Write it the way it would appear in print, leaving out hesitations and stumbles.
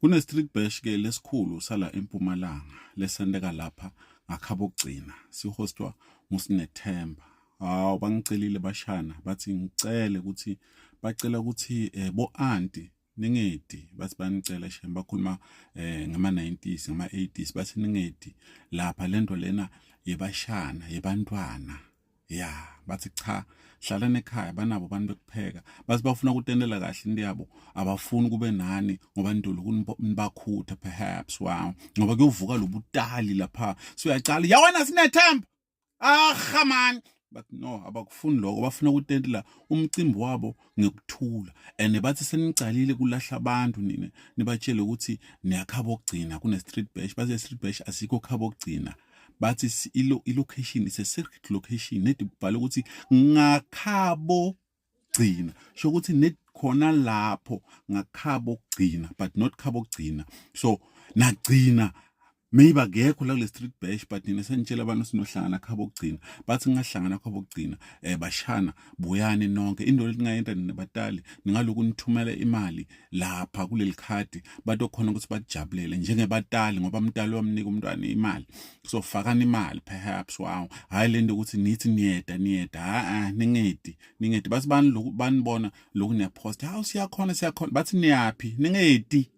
Kune street bash ke lesikhulu sala eMpumalanga lesenteka lapha ngakhaba okugcina sihostwa nguSinethemba. Hawu bangicelile bashana bathi ngicele ukuthi bacela ukuthi bo aunty ningedi bathi banicela shem bakhuluma ngama 90s ngama 80s bathi ningedi lapha lento lena yebashana yebantwana ya bathi cha hlalane ekhaya banabo abantu bekupheka bathi bafuna ukutendela kahle into yabo abafuni kube nani ngoba ndolo kunibakhutha perhaps wow ngoba kuyovuka lobutali lapha so uyacala yawena Sinethemba man but no abakufuni lokho bafuna ukutendela umcimbi wabo ngekuthula and bathi senicalile kulahla abantu nini nibatshele ukuthi niyakhaba okugcina kune street bash bathi street bash asikho khaba okugcina bathi i-location is a secret location nethi kubhala ukuthi ngakhabo gcina sho ukuthi net khona lapho ngakhabo gcina but not khabo gcina so nagcina maybe akekho la kule street bash but nina senitshela abantu sinohlangana khabo gcina bathi ngahlangana khabo gcina bashana buyani nonke into lengayenda nebatali ningaloku nithumela imali lapha kuleli khadi batokhona ukuthi bajabulele njengebatali ngoba umntali wamnika umntwana imali so fakani imali perhaps wow hayi lento ukuthi nithi niyeda ningedi bathi banibona lokhu niyapost hawu siyakhona bathi niyapi ningedi